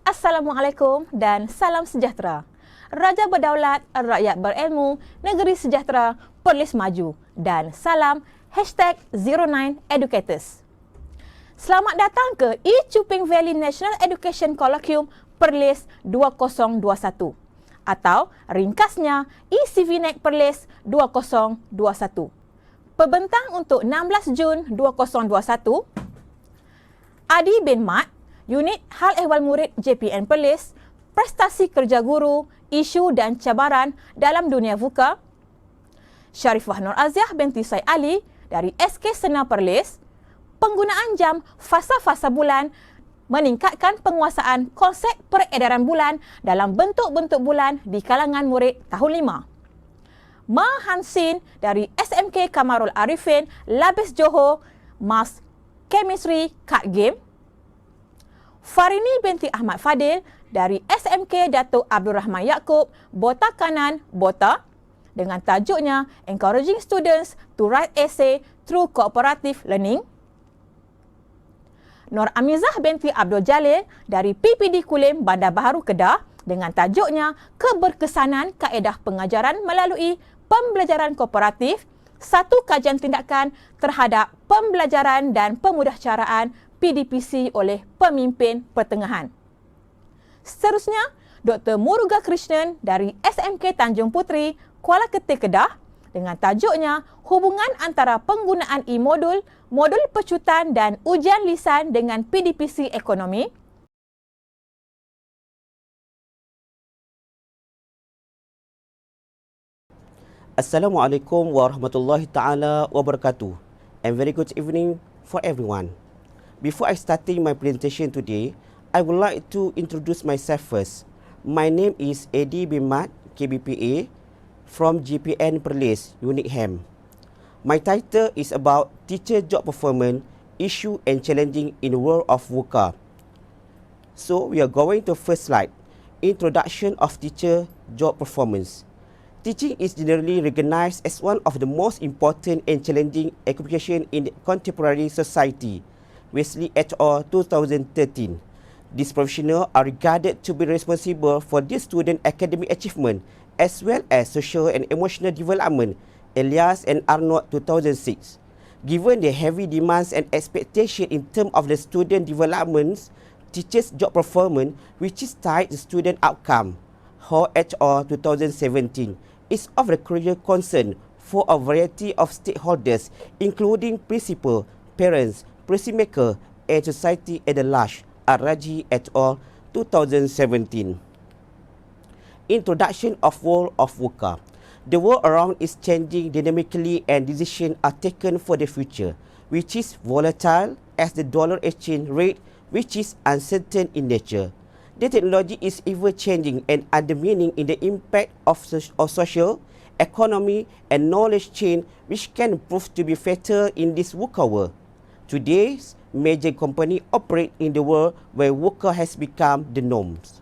Assalamualaikum dan salam sejahtera. Raja berdaulat, rakyat berilmu, negeri sejahtera, PERLIS maju dan salam #09educators. Selamat datang ke E-CHUPING Valley National Education Colloquium PERLIS 2021 atau ringkasnya E-CVNEC PERLIS 2021. Pembentang untuk 16 Jun 2021, Addy Bin Mat, Unit Hal Ehwal Murid JPN PERLIS, Prestasi Kerja Guru, Isu dan Cabaran dalam Dunia VUCA, Sharifah Nur Aziah binti Said Ali dari SK Sena PERLIS, penggunaan jam fasa-fasa bulan meningkatkan penguasaan konsep peredaran bulan dalam bentuk-bentuk bulan di kalangan murid tahun 5. Ma Hansin dari SMK Kamarul Arifin, Labis Johor, Mas Chemistry Card Game. Farini binti Ahmad Fadil dari SMK Datuk Abdul Rahman Yaakob, Bota Kanan, Bota, dengan tajuknya Encouraging Students to Write Essay Through Cooperative Learning. Nur Amizah binti Abdul Jalil dari PPD Kulim, Bandar Baharu, Kedah, dengan tajuknya Keberkesanan Kaedah Pengajaran Melalui Pembelajaran Kooperatif, satu kajian tindakan terhadap pembelajaran dan pemudahcaraan PDPC oleh pemimpin pertengahan. Seterusnya, Dr. Muruga Krishnan dari SMK Tanjung Puteri, Kuala Ketir, Kedah, dengan tajuknya Hubungan Antara Penggunaan E-Modul, Modul Pecutan dan Ujian Lisan dengan PDPC Ekonomi. Assalamualaikum warahmatullahi taala wabarakatuh, and very good evening for everyone. Before I starting my presentation today, I would like to introduce myself first. My name is Addy Bin Mat, KBPA, from JPN PERLIS, Unit Ham. My title is about teacher job performance, issue and challenging in the world of VUCA. So we are going to first slide, introduction of teacher job performance. Teaching is generally recognized as one of the most important and challenging occupation in the contemporary society. Wesley et al. 2013. These professionals are regarded to be responsible for their student academic achievement as well as social and emotional development. Elias and Arnold 2006. Given the heavy demands and expectation in terms of the student developments, teachers' job performance, which is tied to student outcome, Ho et al. 2017. Is of a crucial concern for a variety of stakeholders, including principal, parents, policymakers, and society at large. Raji et al. 2017. Introduction of world of VUCA. The world around is changing dynamically and decisions are taken for the future, which is volatile as the dollar exchange rate, which is uncertain in nature. The technology is ever changing and undermining in the impact of social, economy and knowledge chain, which can prove to be fatal in this VUCA world. Today's major companies operate in the world where VUCA has become the norms.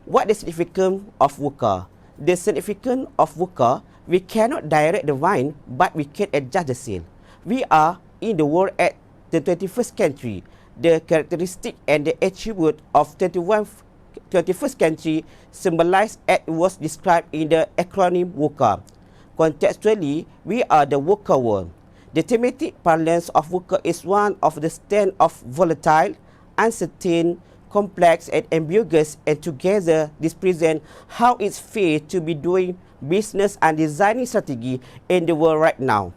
What is the significance of VUCA? The significance of VUCA, we cannot direct the wine, but we can adjust the sail. We are in the world at the 21st century. The characteristic and the attribute of 21st century symbolized as was described in the acronym VUCA. Contextually, we are the VUCA world. The thematic parlance of VUCA is one of the stand of volatile, uncertain, complex and ambiguous, and together this present how it's fair to be doing business and designing strategy in the world right now.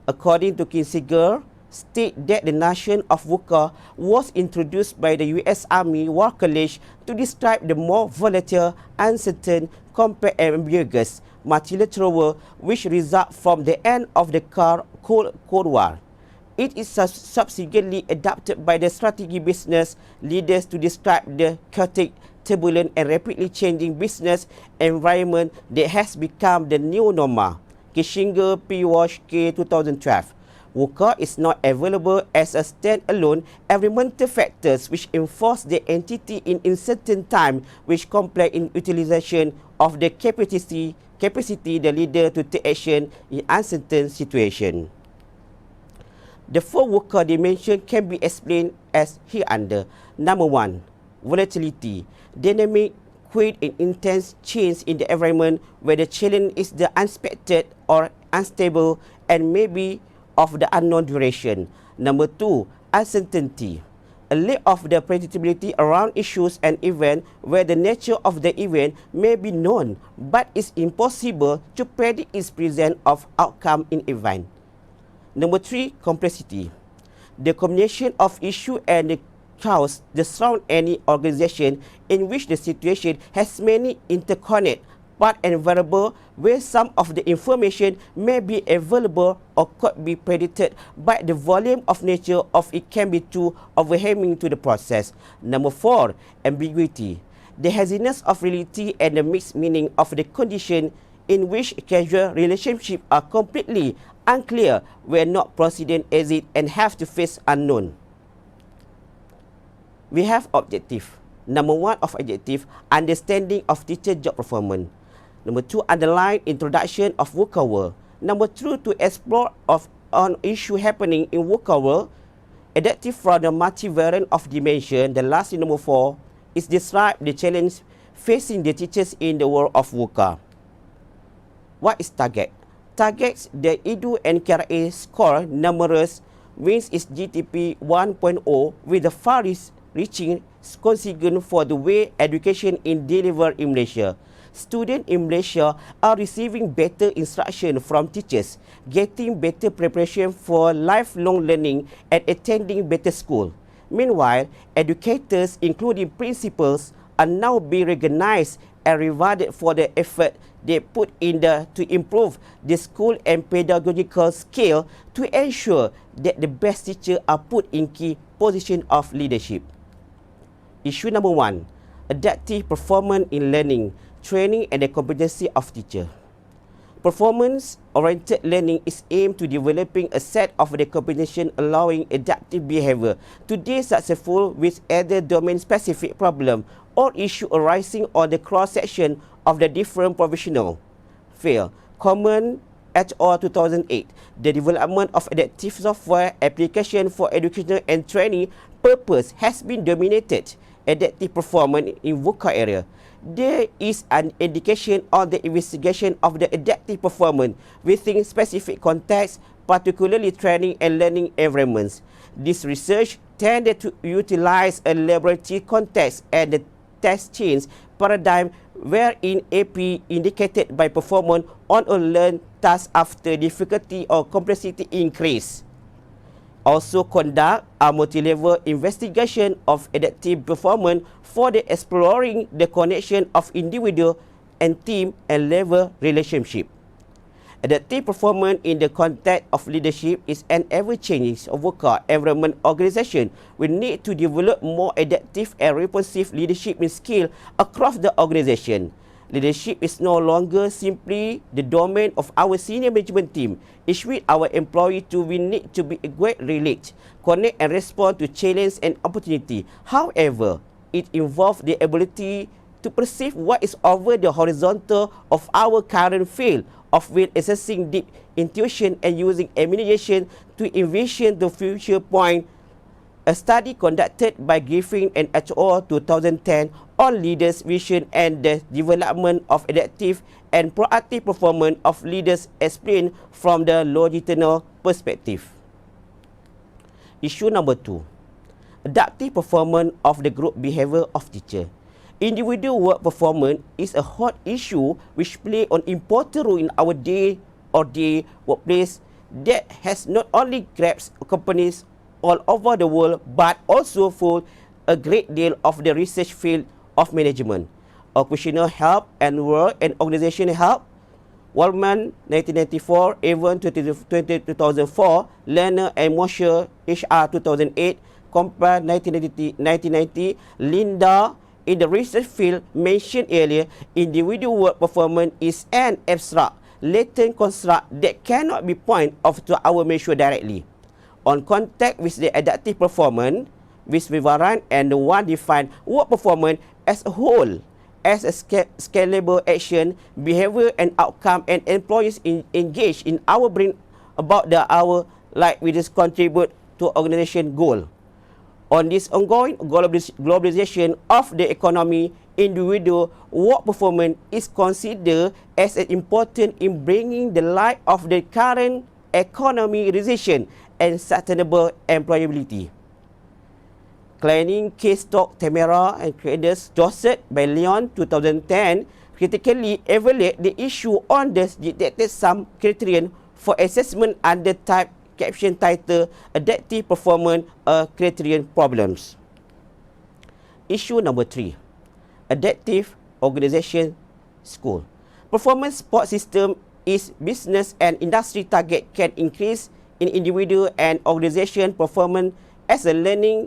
According to Kinsinger, state that the notion of VUCA was introduced by the US Army War College to describe the more volatile, uncertain, complex and ambiguous multilateral world which result from the end of the Cold War. It is subsequently adopted by the strategy business leaders to describe the chaotic, turbulent and rapidly changing business environment that has become the new normal. Kinsinger, P. Walsh, K. 2012. VUCA is not available as a standalone environmental factors which enforce the entity in uncertain time which complex in utilization of the capacity the leader to take action in uncertain situation. The four VUCA dimensions can be explained as hereunder. Number 1, volatility, dynamic, quick and intense change in the environment where the challenge is the unexpected or unstable and maybe of the unknown duration. Number 2, uncertainty. A lack of the predictability around issues and events where the nature of the event may be known but it's impossible to predict its present of outcome in event. Number 3, complexity. The combination of issue and the cause the surround any organization in which the situation has many interconnect part and variable where some of the information may be available or could be predicted by the volume of nature of it can be too overwhelming to the process. Number 4, ambiguity. The haziness of reality and the mixed meaning of the condition in which casual relationships are completely unclear where not proceeding exit and have to face unknown. We have objective. Number 1 of objective, understanding of teacher job performance. Number 2, underline introduction of VUCA world. Number 2, to explore on issue happening in VUCA world. Adaptive from the multivariant of dimension. The last, number 4, is describe the challenge facing the teachers in the world of VUCA. What is target? Targets the EDU and KRA score numerous means is GTP 1.0 with the far-reaching consequence for the way education is delivered in Malaysia. Students in Malaysia are receiving better instruction from teachers, getting better preparation for lifelong learning and attending better school. Meanwhile, educators, including principals, are now being recognized and rewarded for the effort they put in to improve the school and pedagogical skill to ensure that the best teachers are put in key position of leadership. Issue number 1, adaptive performance in learning, training and the competency of teacher. Performance-oriented learning is aimed to developing a set of the competency allowing adaptive behavior to be successful with either domain-specific problem or issue arising on the cross-section of the different professional field. Common HR 2008, the development of adaptive software application for educational and training purpose has been dominated adaptive performance in VUCA area. There is an indication on the investigation of the adaptive performance within specific contexts, particularly training and learning environments. This research tended to utilize a laboratory context and the test change paradigm wherein AP indicated by performance on a learned task after difficulty or complexity increase. Also conduct a multi-level investigation of adaptive performance for the exploring the connection of individual and team and level relationship. Adaptive performance in the context of leadership is an ever-changing VUCA environment. Organization will need to develop more adaptive and responsive leadership skill across the organization. Leadership is no longer simply the domain of our senior management team. Each week, our employees too will need to be great relate, connect and respond to challenge and opportunity. However, it involves the ability to perceive what is over the horizontal of our current field of will assessing deep intuition and using imagination to envision the future point. A study conducted by Griffin and HR 2010 on leaders' vision and the development of adaptive and proactive performance of leaders explained from the longitudinal perspective. Issue number 2, adaptive performance of the group behavior of teacher. Individual work performance is a hot issue which play an important role in our day-to-day workplace that has not only grasped companies all over the world but also for a great deal of the research field of management, occupational health and work and organizational health. Waldman 1994, Evan 2004, Lerner and Mosher HR 2008, Compare 1990, Linda in the research field mentioned earlier. Individual work performance is an abstract, latent construct that cannot be pointed off to our measure directly. On contact with the adaptive performance, with Vivaran and the one defined work performance as a whole, as a scalable action, behavior and outcome, and employees engaged in our bring about our like we just contribute to organization goal. On this ongoing globalization of the economy, individual work performance is considered as important in bringing the light of the current economy recession and sustainable employability. Cleaning case stock Tamara and Credits Joseph by Leon 2010 critically evaluate the issue on the detected some criterion for assessment under type caption title Adaptive Performance Criterion Problems. Issue number 3. Adaptive Organization School. Performance support system is business and industry target can increase in individual and organization performance as a learning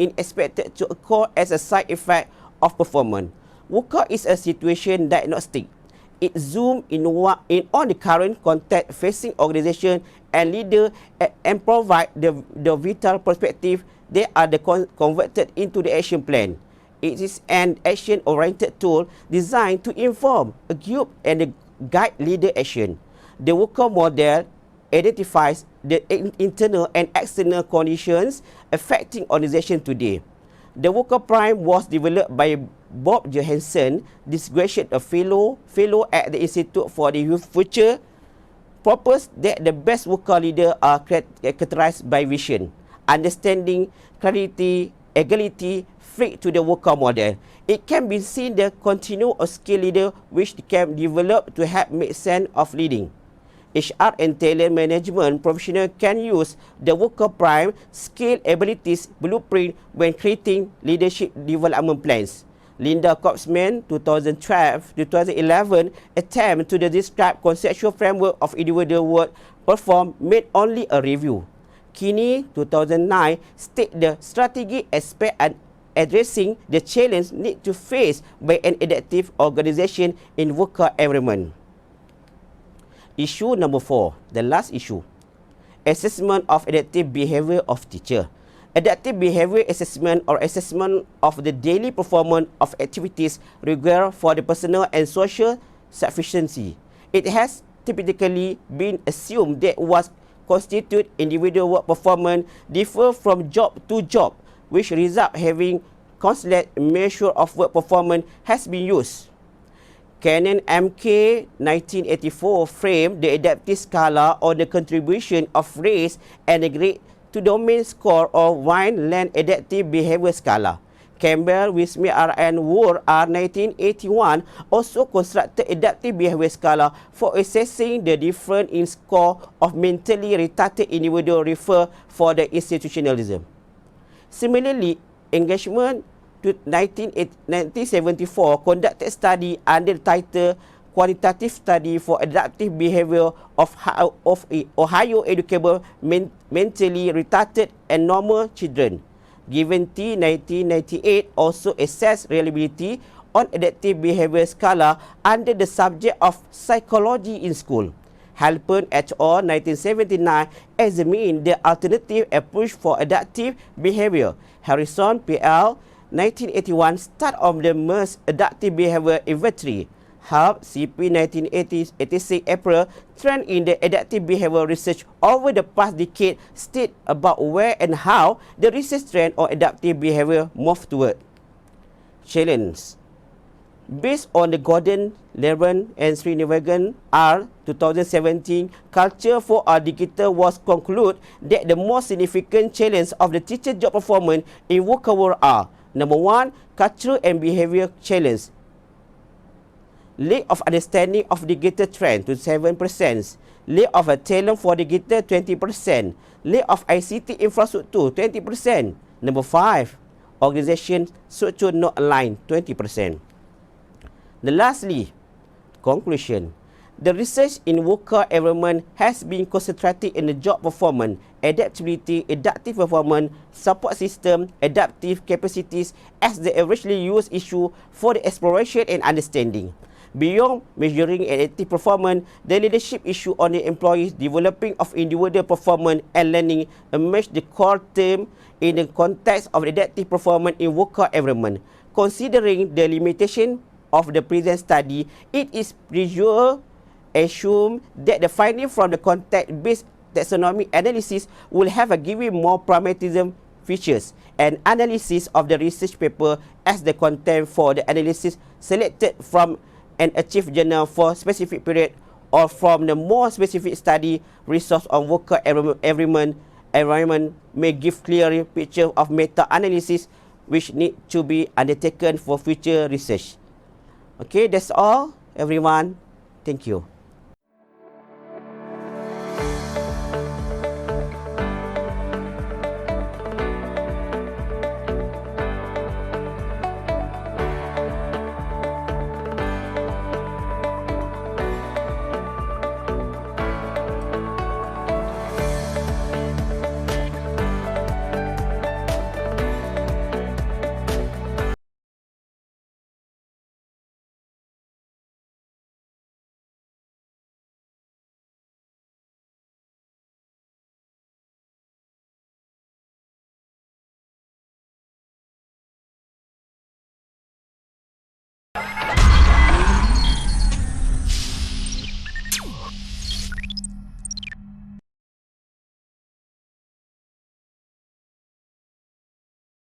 is expected to occur as a side effect of performance. VUCA is a situation diagnostic. It zooms in on the current context facing organization and leader and provide the vital perspective they are converted into the action plan. It is an action-oriented tool designed to inform, equip, and guide leader action. The VUCA model identifies the internal and external conditions affecting organization today. The VUCA Prime was developed by Bob Johansson, distinguished fellow at the Institute for the Future, proposed that the best VUCA leaders are characterized by vision, understanding, clarity, equality, fit to the VUCA model. It can be seen the continuum of skill leader which can develop to help make sense of leading. HR and talent management professional can use the VUCA Prime skill abilities blueprint when creating leadership development plans. Linda Kopsman, 2012-2011, attempt to describe conceptual framework of individual work performed made only a review. Kinney, 2009, state the strategic aspect and addressing the challenge need to face by an adaptive organization in VUCA environment. Issue number 4, the last issue. Assessment of adaptive behavior of teacher. Adaptive behavior assessment or assessment of the daily performance of activities required for the personal and social sufficiency. It has typically been assumed that what constitute individual work performance differ from job to job, which result having constant measure of work performance has been used. Canon MK 1984 framed the adaptive scala on the contribution of race and grade to domain score of Wineland Adaptive Behavior Scala. Campbell, Wismir and Wood R 1981 also constructed adaptive behavior scala for assessing the difference in score of mentally retarded individual refer for the institutionalism. Similarly, Engagement 1974 conducted study under the title Qualitative Study for Adaptive Behavior of Ohio Educable Mentally Retarded and Normal Children. Given T 1998 also assessed reliability on adaptive behavior scala under the subject of psychology in school. Halpern et al. 1979 examined the alternative approach for adaptive behavior. Harrison PL 1981 start of the MERS adaptive behavior inventory. Harap CP 1986 April trend in the adaptive behavior research over the past decade state about where and how the research trend on adaptive behavior moved toward. Challenge. Based on the Gordon, Levin and Srinivasan R 2017 Culture for our Digital was conclude that the most significant challenge of the teacher job performance in VUCA world are: number 1, cultural and behavior challenge. Lack of understanding of digital trend to 7%, lack of a talent for digital 20%, lack of ICT infrastructure 20%. Number 5, organization structure not aligned 20%. Lastly, conclusion. The research in VUCA environment has been concentrated in the job performance, adaptability, adaptive performance, support system, adaptive capacities as the averagely used issue for the exploration and understanding. Beyond measuring adaptive performance, the leadership issue on the employees developing of individual performance and learning emerged the core theme in the context of adaptive performance in VUCA environment. Considering the limitation of the present study, it is presumed assume that the finding from the context-based taxonomy analysis will have a given more pragmatism features and analysis of the research paper as the content for the analysis selected from an achieved journal for specific period or from the more specific study resource on VUCA environment may give clear picture of meta-analysis which need to be undertaken for future research. Okay, that's all everyone. Thank you.